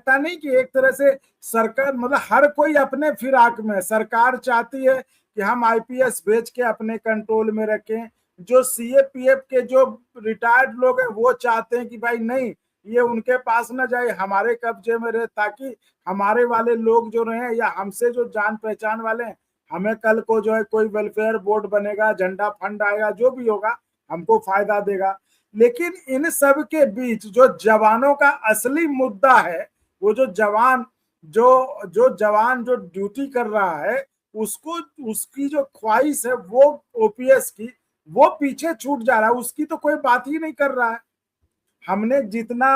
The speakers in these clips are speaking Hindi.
लगता नहीं कि एक तरह से सरकार मतलब हर कोई अपने फिराक में, सरकार चाहती है कि हम आईपीएस भेज के अपने कंट्रोल में रखें, जो सीएपीएफ के जो रिटायर्ड लोग हैं वो चाहते हैं कि भाई नहीं, ये उनके पास ना जाए, हमारे कब्जे में रहे, ताकि हमारे वाले लोग जो रहे या हमसे जो जान पहचान वाले हैं, हमें कल को जो है कोई वेलफेयर बोर्ड बनेगा, झंडा फंड आएगा, जो भी होगा हमको फायदा देगा। लेकिन इन सब के बीच जो जवानों का असली मुद्दा है, वो जो जवान जो ड्यूटी कर रहा है, उसको उसकी जो ख्वाहिश है वो ओपीएस की, वो पीछे छूट जा रहा है, उसकी तो कोई बात ही नहीं कर रहा है। हमने जितना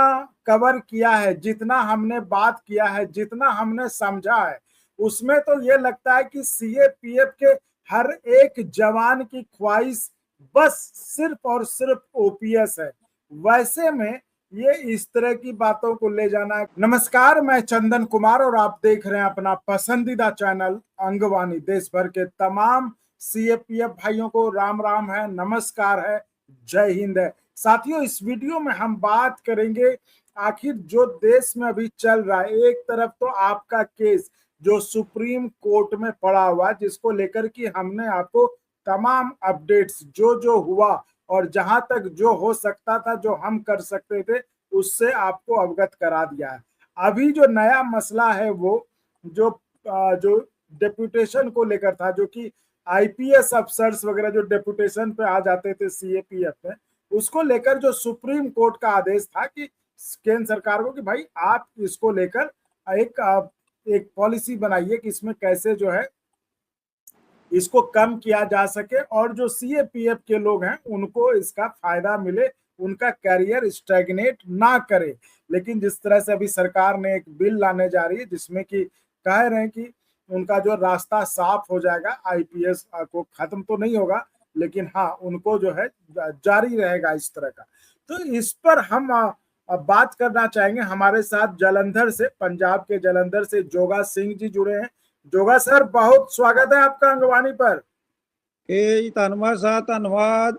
कवर किया है, जितना हमने बात किया है, जितना हमने समझा है, उसमें तो ये लगता है कि सीएपीएफ के हर एक जवान की ख्वाहिश बस सिर्फ और सिर्फ ओपीएस है। वैसे में ये इस तरह की बातों को ले जाना है। नमस्कार, मैं चंदन कुमार और आप देख रहे हैं अपना पसंदीदा चैनल अंगवानी। देश भर के तमाम सीएपीएफ भाइयों को राम राम है, नमस्कार है, जय हिंद है। साथियों, इस वीडियो में हम बात करेंगे आखिर जो देश में अभी चल रहा है। एक तरफ तो आपका केस जो सुप्रीम कोर्ट में पड़ा हुआ, जिसको लेकर कि हमने आपको तमाम अपडेट्स जो जो हुआ और जहां तक जो हो सकता था, जो हम कर सकते थे, उससे आपको अवगत करा दिया है। अभी जो नया मसला है वो जो डेपुटेशन को लेकर था, जो कि आईपीएस अफसर्स वगैरह जो डेपुटेशन पे आ जाते थे सीएपीएफ में, उसको लेकर जो सुप्रीम कोर्ट का आदेश था कि केंद्र सरकार को कि भाई आप इसको लेकर एक पॉलिसी बनाइए कि इसमें कैसे जो है इसको कम किया जा सके और जो सीएपीएफ के लोग हैं उनको इसका फायदा मिले, उनका कैरियर स्टैग्नेट ना करे। लेकिन जिस तरह से अभी सरकार ने एक बिल लाने जा रही है जिसमें कि कह रहे हैं कि उनका जो रास्ता साफ हो जाएगा, आईपीएस को खत्म तो नहीं होगा, लेकिन हाँ उनको जो है जारी रहेगा इस तरह का। तो इस पर हम अब बात करना चाहेंगे। हमारे साथ जालंधर से, पंजाब के जालंधर से जोगा सिंह जी जुड़े हैं। जोगा सर, बहुत स्वागत है आपका अंगवानी पर। धन्यवाद साहब, धन्यवाद।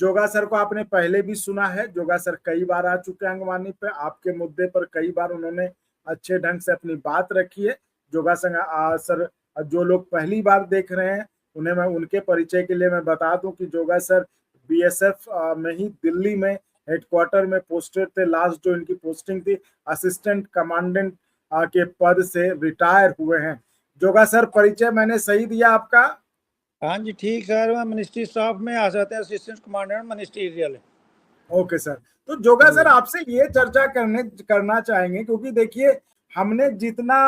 जोगा सर को आपने पहले भी सुना है, जोगा सर कई बार आ चुके हैं अंगवानी पे, आपके मुद्दे पर कई बार उन्होंने अच्छे ढंग से अपनी बात रखी है। जोगा सर, जो लोग पहली बार देख रहे हैं उन्हें मैं उनके परिचय के लिए मैं बता दूं कि जोगा सर बीएसएफ में ही दिल्ली में हेडक्वार्टर में पोस्टेड थे। लास्ट जो इनकी पोस्टिंग थी असिस्टेंट कमांडेंट के पद से रिटायर हुए हैं। जोगा सर, परिचय मैंने सही दिया आपका? हाँ जी, ठीक सर। मैं मिनिस्ट्री स्टाफ में आ जाते हैं, assistant commandant ministerial. Okay sir. तो जोगा सर, आपसे ये चर्चा करना चाहेंगे क्योंकि देखिए हमने जितना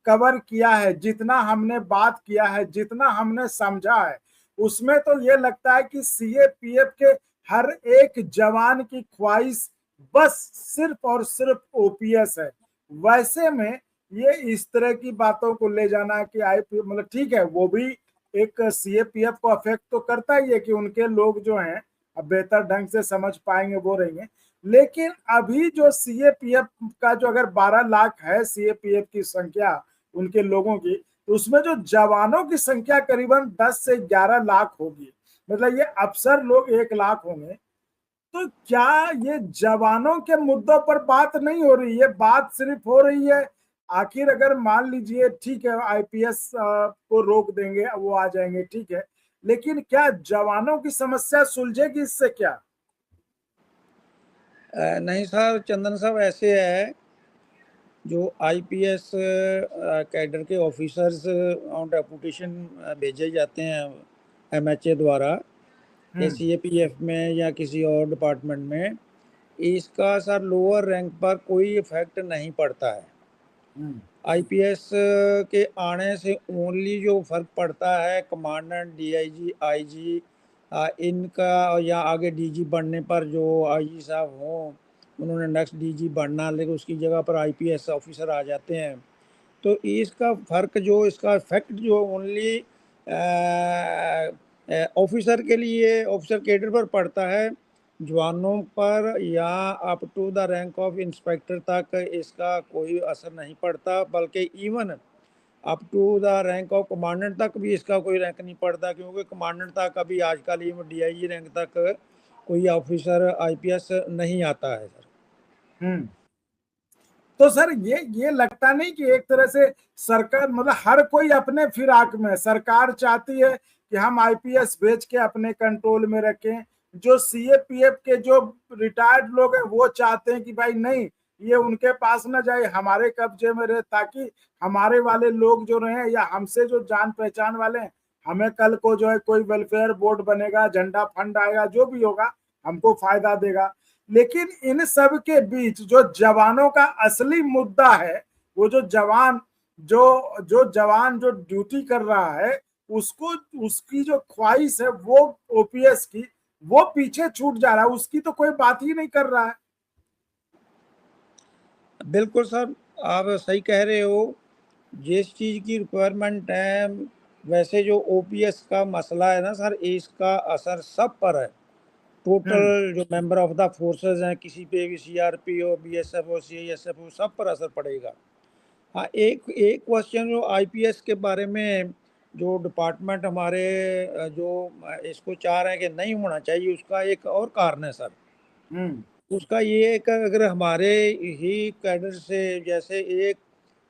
कवर किया है, जितना हमने बात किया है, जितना हमने समझा है, उसमें तो ये लगता है कि सीएपीएफ के हर एक जवान की ख्वाहिश बस सिर्फ और सिर्फ ओपीएस है। वैसे में ये इस तरह की बातों को ले जाना कि आईपी मतलब ठीक है, वो भी एक सीएपीएफ को अफेक्ट तो करता ही है कि उनके लोग जो हैं अब बेहतर ढंग से समझ पाएंगे वो रहेंगे। लेकिन अभी जो सीएपीएफ का जो अगर 12 लाख है सीएपीएफ की संख्या उनके लोगों की, तो उसमें जो जवानों की संख्या करीबन 10 से 11 लाख होगी। मतलब ये अफसर लोग 1 लाख होंगे। तो क्या ये जवानों के मुद्दों पर बात नहीं हो रही है, बात सिर्फ हो रही है आखिर अगर मान लीजिए ठीक है आईपीएस को रोक देंगे, वो आ जाएंगे, ठीक है, लेकिन क्या जवानों की समस्या सुलझेगी इससे क्या? नहीं सर, चंदन साहब, ऐसे है, जो आईपीएस कैडर के ऑफिसर्स ऑन डेपुटेशन भेजे जाते हैं एमएचए द्वारा के सीएपीएफ में या किसी और डिपार्टमेंट में, इसका सर लोअर रैंक पर कोई इफेक्ट नहीं पड़ता है। आईपीएस के आने से ओनली जो फर्क पड़ता है कमांडेंट, डीआईजी, आईजी, इनका, या आगे डीजी बनने पर जो आईजी साहब हों, उन्होंने नेक्स्ट डीजी बनना, लेकिन उसकी जगह पर आईपीएस ऑफिसर आ जाते हैं। तो इसका फ़र्क जो इसका इफेक्ट जो ओनली ऑफिसर के लिए, ऑफिसर कैडर पर पड़ता है, जवानों पर या up to the rank of inspector तक इसका कोई असर नहीं पड़ता। बल्कि even up to the rank of commandant तक भी इसका कोई रैंक नहीं पड़ता, क्योंकि कमांडेंट तक अभी आजकल इवन डीआईजी रैंक तक कोई ऑफिसर आईपीएस नहीं आता है सर। तो सर ये लगता नहीं कि एक तरह से सरकार मतलब हर कोई अपने फिराक में, सरकार चाहती है कि हम आईपीएस भेज के अपने कंट्रोल में रखें, जो सीएपीएफ के जो रिटायर्ड लोग हैं वो चाहते हैं कि भाई नहीं, ये उनके पास ना जाए, हमारे कब्जे में रहे, ताकि हमारे वाले लोग जो रहे या हमसे जो जान पहचान वाले हैं, हमें कल को जो है कोई वेलफेयर बोर्ड बनेगा, झंडा फंड आएगा, जो भी होगा हमको फायदा देगा। लेकिन इन सब के बीच जो जवानों का असली मुद्दा है, वो जो जवान जो ड्यूटी कर रहा है, उसको उसकी जो ख्वाहिश है वो ओपीएस की, वो पीछे छूट जा रहा है, उसकी तो कोई बात ही नहीं कर रहा है। बिल्कुल सर, आप सही कह रहे हो। जिस चीज़ की रिक्वायरमेंट है, वैसे जो ओपीएस का मसला है ना सर, इसका असर सब पर है। टोटल जो मेंबर ऑफ द फोर्सेस हैं, किसी पे भी, सीआरपी हो, बीएसएफ हो, सीआईएसएफ हो, सब पर असर पड़ेगा। हाँ, एक एक क्वेश्चन जो आईपीएस के बारे में जो डिपार्टमेंट हमारे जो इसको चाह रहे हैं कि नहीं होना चाहिए, उसका एक और कारण है सर। उसका ये है कि अगर हमारे ही कैडर से जैसे एक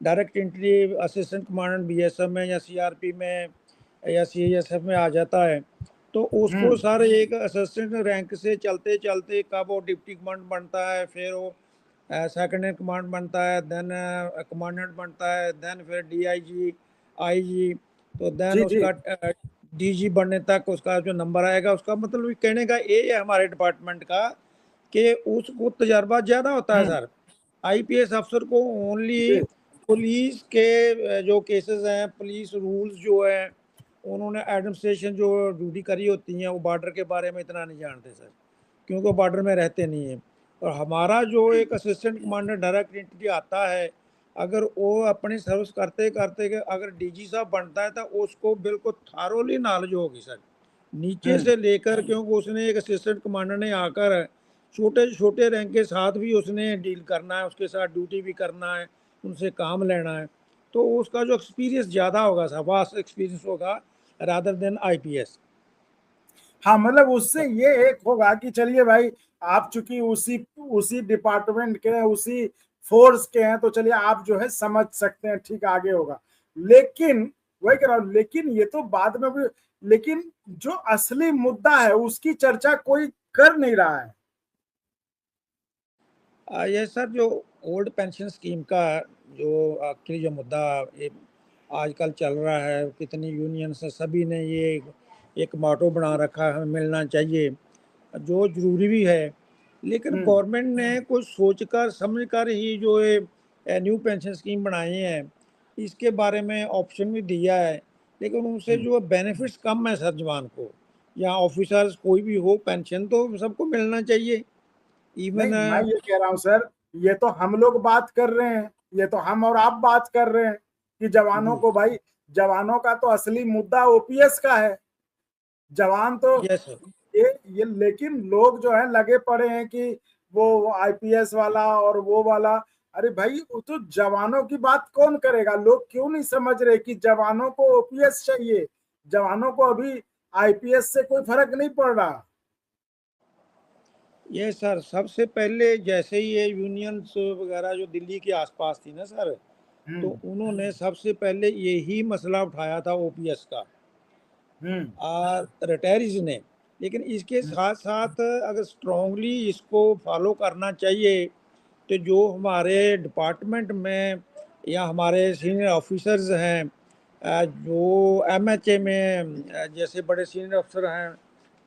direct entry assistant commandant BSF में या सीआरपी में या सीआईएसएफ में आ जाता है, तो उसको सर एक असिस्टेंट रैंक से चलते चलते कब वो डिप्टी कमांड बनता है, फिर वो सेकंड इन कमांड बनता है, देन कमांडेंट बनता है, देन फिर डीआईजी, आईजी, तो देन जी जी। उसका डीजी बनने तक उसका जो नंबर आएगा, उसका मतलब ये कहने का ये है हमारे डिपार्टमेंट का कि उसको तजर्बा ज़्यादा होता है सर। आईपीएस अफसर को ओनली जी पुलिस के जो केसेस हैं, पुलिस रूल्स जो हैं, उन्होंने एडमिनिस्ट्रेशन जो ड्यूटी करी होती हैं, वो बॉर्डर के बारे में इतना नहीं जानते सर, क्योंकि बॉर्डर में रहते नहीं हैं। और हमारा जो एक असिस्टेंट कमांडर डायरेक्ट एंट्री आता है, अगर वो अपनी सर्विस करते करते अगर डीजी साहब बनता है तो उसको बिल्कुल थारोली नॉलेज होगी सर, नीचे से लेकर, क्योंकि उसने एक असिस्टेंट कमांडर ने आकर छोटे छोटे रैंक के साथ भी उसने डील करना है, उसके साथ ड्यूटी भी करना है, उनसे काम लेना है, तो उसका जो एक्सपीरियंस ज़्यादा होगा सर, वास्ट एक्सपीरियंस होगा रादर देन आईपीएस। हाँ, मतलब उससे ये एक होगा कि चलिए भाई, आप चूंकि उसी उसी डिपार्टमेंट के हैं, उसी फोर्स के हैं, तो चलिए आप जो है समझ सकते हैं, ठीक आगे होगा। लेकिन वही कह रहा हूं, लेकिन ये तो बाद में भी, लेकिन जो असली मुद्दा है उसकी चर्चा कोई कर नहीं रहा है। ये सर जो ओल्ड पेंशन स्कीम का जो आखिरी जो मुद्दा ये आजकल चल रहा है, कितनी यूनियन से सभी ने ये एक मोटो बना रखा है, हमें मिलना चाहिए, जो ज़रूरी भी है। लेकिन गवर्नमेंट ने कुछ सोचकर समझकर ही जो ये न्यू पेंशन स्कीम बनाई है, इसके बारे में ऑप्शन भी दिया है, लेकिन उनसे जो बेनिफिट्स कम है सर जवान को या ऑफिसर्स कोई भी हो, पेंशन तो सबको मिलना चाहिए। नहीं, इवन मैं ये कह रहा हूँ सर, ये तो हम लोग बात कर रहे हैं, ये तो हम और आप बात कर रहे हैं कि जवानों को, भाई जवानों का तो असली मुद्दा ओपीएस का है। जवान तो यस सर, ये लेकिन लोग जो है लगे पड़े हैं कि वो आईपीएस वाला और वो वाला। अरे भाई, वो तो जवानों की बात कौन करेगा? लोग क्यों नहीं समझ रहे कि जवानों को ओपीएस चाहिए, जवानों को अभी आईपीएस से कोई फर्क नहीं पड़ रहा। ये सर सबसे पहले जैसे ही ये यूनियंस वगैरह जो दिल्ली के आसपास थी ना सर, तो हम्म उन्होंने सबसे पहले यही मसला उठाया था ओपीएस का हम्म रिटायरीज ने। लेकिन इसके साथ साथ अगर स्ट्रांगली इसको फॉलो करना चाहिए, तो जो हमारे डिपार्टमेंट में या हमारे सीनियर ऑफिसर्स हैं, जो एमएचए में जैसे बड़े सीनियर अफसर हैं,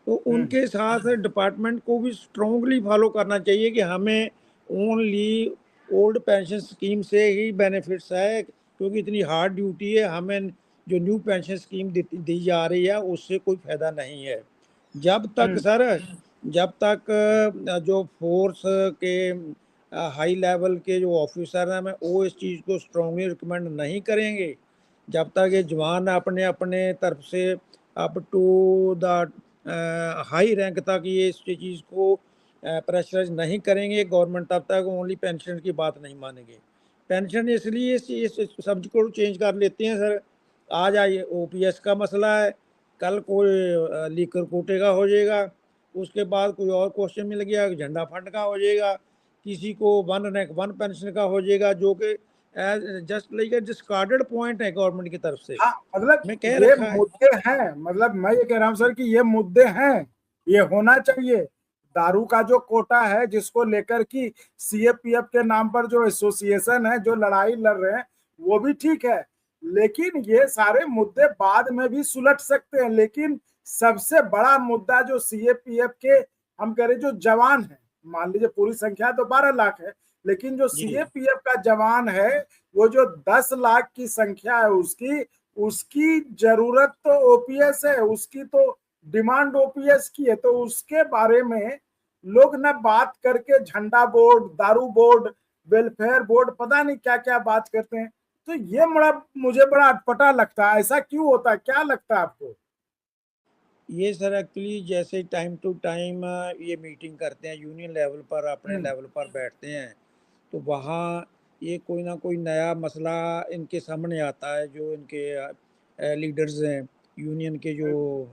तो हम्म उनके साथ डिपार्टमेंट को भी स्ट्रांगली फॉलो करना चाहिए कि हमें ओनली ओल्ड पेंशन स्कीम से ही बेनिफिट्स है, क्योंकि इतनी हार्ड ड्यूटी है, हमें जो न्यू पेंशन स्कीम दी जा रही है उससे कोई फायदा नहीं है। जब तक हम्म सर, जब तक जो फोर्स के हाई लेवल के जो ऑफिसर हैं, वो इस चीज़ को स्ट्रांगली रिकमेंड नहीं करेंगे, जब तक ये जवान अपने अपने तरफ से up to the high rank तक ये इस चीज़ को प्रेशराइज नहीं करेंगे गवर्नमेंट, तब तक ओनली पेंशन की बात नहीं मानेंगे। पेंशन इसलिए इस सब्जेक्ट को चेंज कर लेते हैं सर, आज आइए ओपीएस का मसला है, कल कोई लीकर कोटे का हो जाएगा, उसके बाद कोई और क्वेश्चन मिल गया, झंडा फंड का हो जाएगा, किसी को 1 रैंक 1 पेंशन का हो जाएगा, जो कि just like a discarded point है गवर्नमेंट की तरफ से। हाँ मतलब मैं कह ये रखा है। मुद्दे हैं, मतलब मैं ये कह रहा हूँ सर कि ये मुद्दे हैं, ये होना चाहिए। दारू का जो कोटा है जिसको लेकर कि सीएपीएफ के नाम पर जो एसोसिएशन है जो लड़ाई लड़ रहे हैं वो भी ठीक है, लेकिन ये सारे मुद्दे बाद में भी सुलझ सकते हैं। लेकिन सबसे बड़ा मुद्दा जो सीएपीएफ के हम कह रहे जो जवान है, मान लीजिए पूरी संख्या तो 12 लाख है, लेकिन जो जी सीएपीएफ का जवान है वो जो 10 लाख की संख्या है उसकी उसकी जरूरत तो ओपीएस है, उसकी तो डिमांड ओपीएस की है। तो उसके बारे में लोग ना बात करके झंडा बोर्ड, दारू बोर्ड, वेलफेयर बोर्ड, पता नहीं क्या क्या बात करते हैं। तो ये बड़ा मुझे बड़ा अटपटा लगता है। ऐसा क्यों होता है, क्या लगता है आपको? ये सर एक्चुअली जैसे टाइम टू टाइम ये मीटिंग करते हैं यूनियन लेवल पर, अपने हम्म। लेवल पर बैठते हैं, तो वहाँ ये कोई ना कोई नया मसला इनके सामने आता है। जो इनके लीडर्स हैं यूनियन के, जो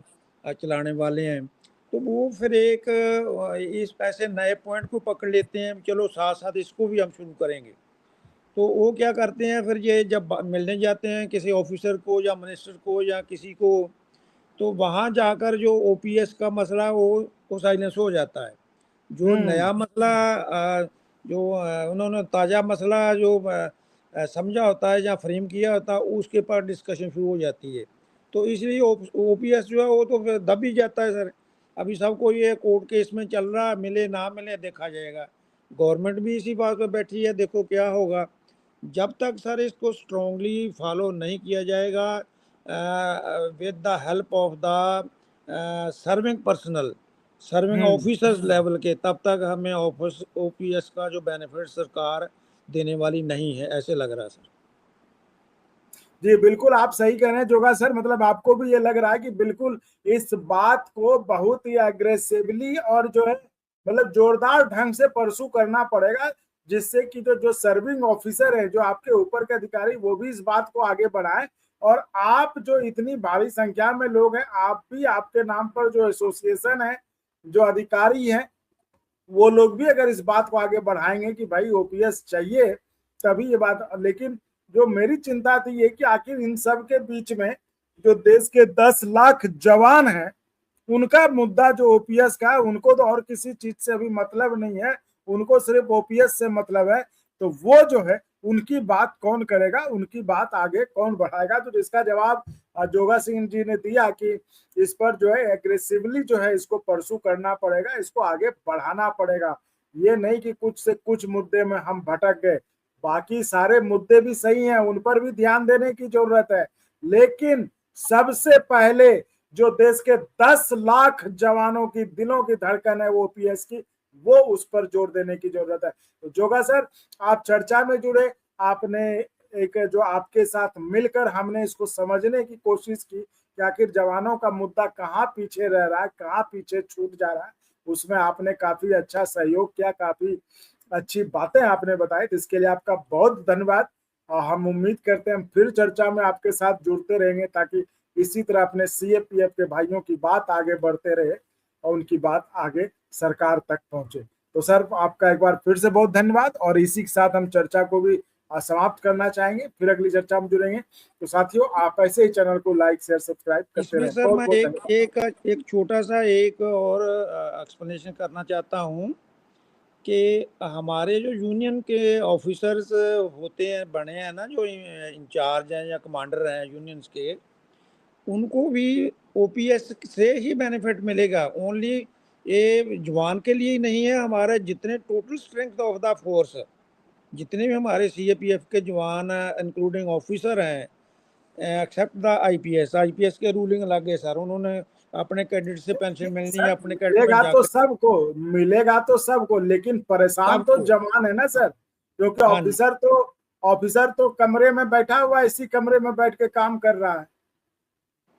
चलाने वाले हैं, तो वो फिर एक इस ऐसे नए पॉइंट को पकड़ लेते हैं, चलो साथ साथ इसको भी हम शुरू करेंगे। तो वो क्या करते हैं, फिर ये जब मिलने जाते हैं किसी ऑफिसर को या मिनिस्टर को या किसी को, तो वहाँ जाकर जो ओपीएस का मसला वो साइलेंस हो जाता है। जो हम्म। नया मसला जो उन्होंने ताज़ा मसला जो समझा होता है या फ्रेम किया होता है, उसके पर डिस्कशन शुरू हो जाती है। तो इसलिए ओपीएस जो है वो तो फिर दब ही जाता है सर। अभी सबको ये कोर्ट केस में चल रहा है, मिले ना मिले देखा जाएगा। गवर्नमेंट भी इसी बात पर बैठी है, देखो क्या होगा। जब तक सर इसको स्ट्रांगली फॉलो नहीं किया जाएगा with the help of the serving personal, serving hmm. Officers level के, तब तक हमें ऑफिस ओपीएस का जो बेनिफिट सरकार देने वाली नहीं है, ऐसे लग रहा है सर। जी बिल्कुल आप सही कह रहे हैं जोगा सर, मतलब आपको भी ये लग रहा है कि बिल्कुल इस बात को बहुत ही अग्रेसिवली और जो है मतलब जोरदार ढंग से परसू करना पड़ेगा, जिससे कि जो सर्विंग ऑफिसर है, जो आपके ऊपर के अधिकारी, वो भी इस बात को आगे बढ़ाएं। और आप जो इतनी भारी संख्या में लोग हैं, आप भी, आपके नाम पर जो एसोसिएशन है, जो अधिकारी हैं, वो लोग भी अगर इस बात को आगे बढ़ाएंगे कि भाई ओपीएस चाहिए, तभी ये बात। लेकिन जो मेरी चिंता थी ये कि आखिर इन सब के बीच में जो देश के 10 लाख जवान हैं, उनका मुद्दा जो ओपीएस का है, उनको तो और किसी चीज से अभी मतलब नहीं है, उनको सिर्फ ओपीएस से मतलब है। तो वो जो है उनकी बात कौन करेगा, उनकी बात आगे कौन बढ़ाएगा? तो इसका जवाब जोगा सिंह जी ने दिया कि इस पर जो है एग्रेसिवली जो है इसको परसू करना पड़ेगा, इसको आगे बढ़ाना पड़ेगा। ये नहीं कि कुछ से कुछ मुद्दे में हम भटक गए, बाकी सारे मुद्दे भी सही हैं, उन पर भी ध्यान देने की जरूरत है। लेकिन सबसे पहले जो देश के 10 लाख जवानों की दिलों की धड़कन है वो ओपीएस की, वो उस पर जोर देने की जरूरत है। तो जोगा सर, आप चर्चा में जुड़े, आपने एक जो आपके साथ मिलकर हमने इसको समझने की कोशिश की कि आखिर जवानों का मुद्दा कहाँ पीछे रह रहा है, कहाँ पीछे छूट जा रहा है, उसमें आपने काफी अच्छा सहयोग किया, काफी अच्छी बातें आपने बताई। तो इसके लिए आपका बहुत धन्यवाद। और हम उम्मीद करते हैं हम फिर चर्चा में आपके साथ जुड़ते रहेंगे, ताकि इसी तरह अपने सीएपीएफ के भाइयों की बात आगे बढ़ते रहे और उनकी बात आगे सरकार तक पहुंचे। तो सर आपका एक बार फिर से बहुत धन्यवाद, और इसी के साथ हम चर्चा को भी समाप्त करना चाहेंगे, फिर अगली चर्चा में जुड़ेंगे। तो साथियों, आप ऐसे ही चैनल को लाइक शेयर सब्सक्राइब करते इसमें रहें। सर बहुत मैं बहुत एक धन्यवाद। एक एक छोटा सा एक और एक्सप्लेनेशन करना चाहता हूँ कि हमारे जो यूनियन के ऑफिसर्स होते हैं, बने हैं ना, जो इंचार्ज हैं या कमांडर हैं यूनियंस के, उनको भी ओपीएस से ही बेनिफिट मिलेगा। ओनली ये जवान के लिए ही नहीं है, हमारे जितने total strength of the force, जितने भी हमारे सीएपीएफ के जवान इंक्लूडिंग ऑफिसर हैं, एक्सेप्ट द आईपीएस, आईपीएस के रूलिंग अलग है सर। उन्होंने अपने कैडेट से पेंशन मिलनी है, सर अपने कैडेट में मिलेगा तो जाकर सबको, मिलेगा तो सबको, लेकिन परेशान तो सबको। जवान है ना सर, क्योंकि हाँ जी, ऑफिसर तो कमरे में बैठा हुआ है, इसी कमरे में बैठ के काम कर रहा है।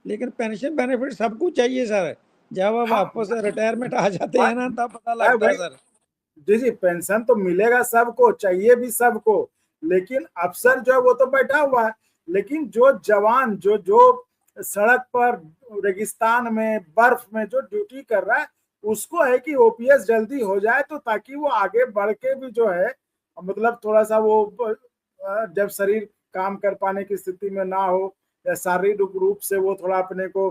लेकिन पेंशन बेनिफिट सबको चाहिए सर। जब आप हाँ वापस रिटायरमेंट आ जाते हैं ना, तब पता भाई लगता है भाई, सर। जी जी, पेंशन तो मिलेगा सबको, चाहिए भी सबको, लेकिन अफसर जो है वो तो बैठा हुआ है। लेकिन जो जवान जो जो सड़क पर, रेगिस्तान में, बर्फ में जो ड्यूटी कर रहा है, उसको है कि ओपीएस जल्दी हो जाए, तो ताकि वो आगे बढ़ के भी जो है मतलब थोड़ा सा वो जब शरीर काम कर पाने की स्थिति में ना हो, या शारीरिक रूप से वो थोड़ा अपने को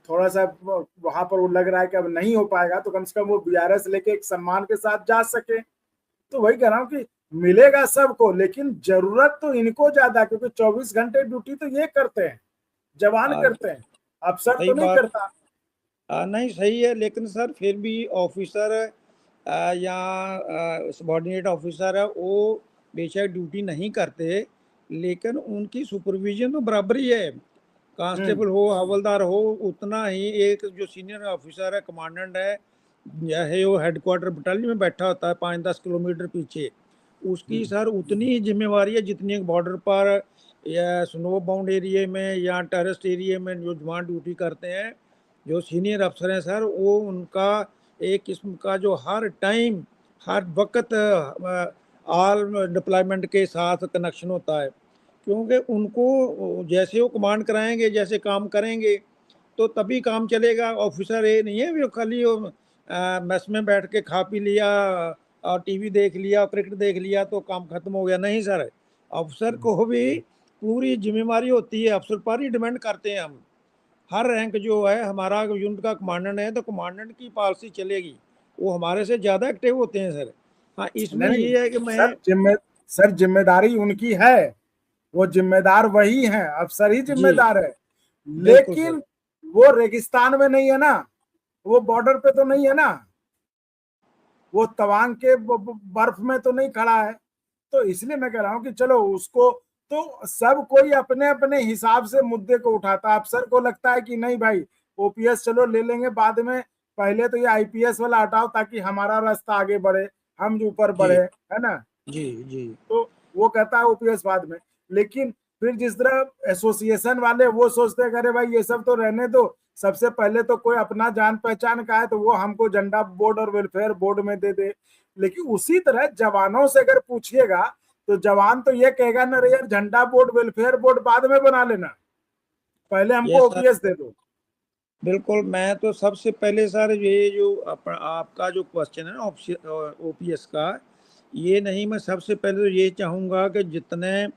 थोड़ा सा वहां पर वो लग रहा है कि अब नहीं हो पाएगा, तो कम से कम वो बीआरएस लेके एक सम्मान के साथ जा सके। तो वही कह रहा हूँ कि मिलेगा सबको, लेकिन जरूरत तो इनको ज्यादा, क्योंकि 24 घंटे ड्यूटी तो ये करते हैं, जवान करते हैं, अफसर सही तो नहीं बात। करता। नहीं सही है, लेकिन सर फिर भी ऑफिसर या सबॉर्डिनेट ऑफिसर है, वो बेशक ड्यूटी नहीं करते, लेकिन उनकी सुपरविजन तो बराबर ही है। कांस्टेबल हो, हवलदार हो, उतना ही एक जो सीनियर ऑफिसर है, कमांडेंट है, चाहे वो हेडक्वार्टर बटालियन में बैठा होता है 5-10 किलोमीटर पीछे, उसकी सर उतनी ही जिम्मेवारी है जितनी बॉर्डर पर या स्नो बाउंड एरिया में या टेररिस्ट एरिया में जो जवान ड्यूटी करते हैं, जो सीनियर अफसर हैं सर, वो उनका एक किस्म का जो हर टाइम हर वक्त ऑल डिप्लॉयमेंट के साथ कनेक्शन होता है, क्योंकि उनको जैसे वो कमांड कराएंगे, जैसे काम करेंगे, तो तभी काम चलेगा। ऑफिसर ये नहीं है वो खाली मेस में बैठ के खा पी लिया और टीवी देख लिया, क्रिकेट देख लिया तो काम खत्म हो गया, नहीं सर। अफसर को भी पूरी जिम्मेवारी होती है, अफसर पर ही डिपेंड करते हैं हम। हर रैंक जो है, हमारा यूनिट का कमांडेंट है तो कमांडेंट की पॉलिसी चलेगी, वो हमारे से ज़्यादा एक्टिव होते हैं सर। हाँ, इसमें नहीं ये है कि मैं सर जिम्मेदारी उनकी है, वो जिम्मेदार वही है, अफसर ही जी जिम्मेदार है, बिल्कुल सर। लेकिन वो रेगिस्तान में नहीं है ना, वो बॉर्डर पे तो नहीं है ना, वो तवांग के बर्फ में तो नहीं खड़ा है। तो इसलिए मैं कह रहा हूँ कि चलो उसको, तो सब कोई अपने अपने हिसाब से मुद्दे को उठाता है। अफसर को लगता है कि नहीं भाई, ओपीएस चलो ले लेंगे बाद में, पहले तो ये आईपीएस वाला हटाओ ताकि हमारा रास्ता आगे बढ़े, हम जो ऊपर जी बढ़े, है ना। जी जी तो वो कहता है ओपीएस बाद में, लेकिन फिर जिस तरह एसोसिएशन वाले वो सोचते हैं अरे भाई ये सब तो रहने दो, सबसे पहले तो कोई अपना जान पहचान का है तो वो हमको झंडा बोर्ड और वेलफेयर बोर्ड में दे दे। लेकिन उसी तरह जवानों से अगर पूछिएगा तो जवान तो ये कहेगा ना, रे यार झंडा बोर्ड वेलफेयर बोर्ड बाद में बना लेना, पहले ये हमको सर ओपीएस दे दो। बिल्कुल। मैं तो सबसे पहले सर ये जो आपका जो क्वेश्चन है ना ओपीएस का, ये नहीं, मैं सबसे पहले तो ये चाहूँगा कि जितने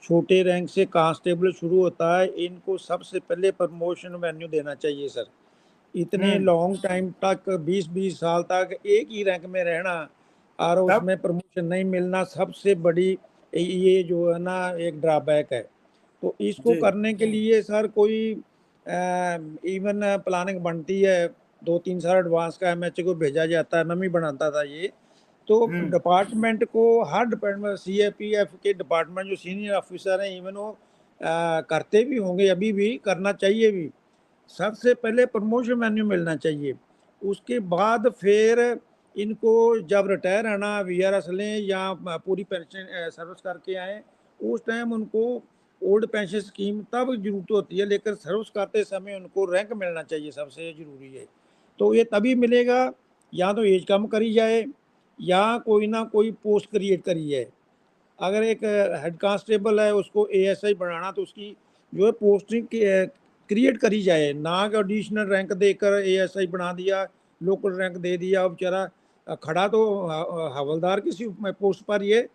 छोटे रैंक से कांस्टेबल शुरू होता है, इनको सबसे पहले प्रमोशन वेन्यू देना चाहिए सर। इतने हम्म। लॉन्ग टाइम तक 20-20 साल तक एक ही रैंक में रहना और तब उसमें प्रमोशन नहीं मिलना, सबसे बड़ी ये जो है ना एक ड्रॉबैक है। तो इसको जी। करने के लिए सर कोई इवन प्लानिंग बनती है, 2-3 साल एडवांस का एमएचए को भेजा जाता है, मैं भी बनाता था ये। तो हम्म। डिपार्टमेंट को, हर डिपार्टमेंट सीएपीएफ के डिपार्टमेंट जो सीनियर ऑफिसर हैं, इवन वो करते भी होंगे, अभी भी करना चाहिए भी। सबसे पहले प्रमोशन मेन्यू मिलना चाहिए, उसके बाद फिर इनको जब रिटायर आना, वीआरएस लें या पूरी पेंशन सर्विस करके आए, उस टाइम उनको ओल्ड पेंशन स्कीम तब जरूरत होती है, लेकिन सर्विस करते समय उनको रैंक मिलना चाहिए, सबसे ज़रूरी है। तो ये तभी मिलेगा या तो एज कम करी जाए या कोई ना कोई पोस्ट क्रिएट करी जाए। अगर एक हेड कांस्टेबल है उसको एएसआई बनाना, तो उसकी जो है पोस्टिंग क्रिएट करी जाए, ना कि एडिशनल रैंक देकर एएसआई बना दिया, लोकल रैंक दे दिया। अब बेचारा खड़ा तो हवलदार किसी पोस्ट पर ही है,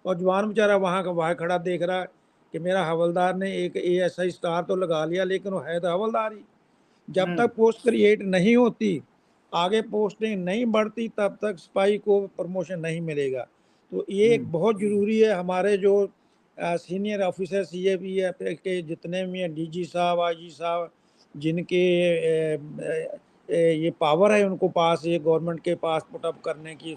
और जवान बेचारा वहाँ का वहाँ खड़ा देख रहा है कि मेरा हवलदार ने एक एएसआई स्टार तो लगा लिया, लेकिन वो है तो हवलदार ही। जब हम्म। तक पोस्ट क्रिएट नहीं होती, आगे पोस्टिंग नहीं बढ़ती, तब तक सिपाही को प्रमोशन नहीं मिलेगा। तो ये एक बहुत ज़रूरी है। हमारे जो सीनियर ऑफिसर सीएपीएफ के जितने भी हैं, डीजी साहब, आईजी साहब, जिनके ये पावर है उनको पास, ये गवर्नमेंट के पास पुटअप करने की,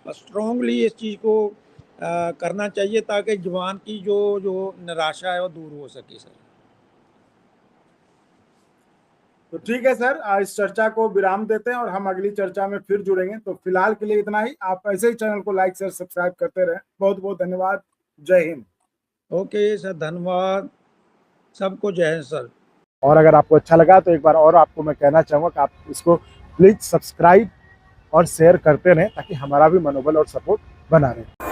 स्ट्रांगली इस चीज़ को करना चाहिए, ताकि जवान की जो जो निराशा है वो दूर हो सके सर। तो ठीक है सर, आज इस चर्चा को विराम देते हैं और हम अगली चर्चा में फिर जुड़ेंगे। तो फिलहाल के लिए इतना ही। आप ऐसे ही चैनल को लाइक शेयर सब्सक्राइब करते रहें। बहुत बहुत धन्यवाद। जय हिंद। ओके सर, धन्यवाद, सबको जय हिंद सर। और अगर आपको अच्छा लगा तो एक बार और आपको मैं कहना चाहूँगा कि आप इसको प्लीज सब्सक्राइब और शेयर करते रहें ताकि हमारा भी मनोबल और सपोर्ट बना रहे।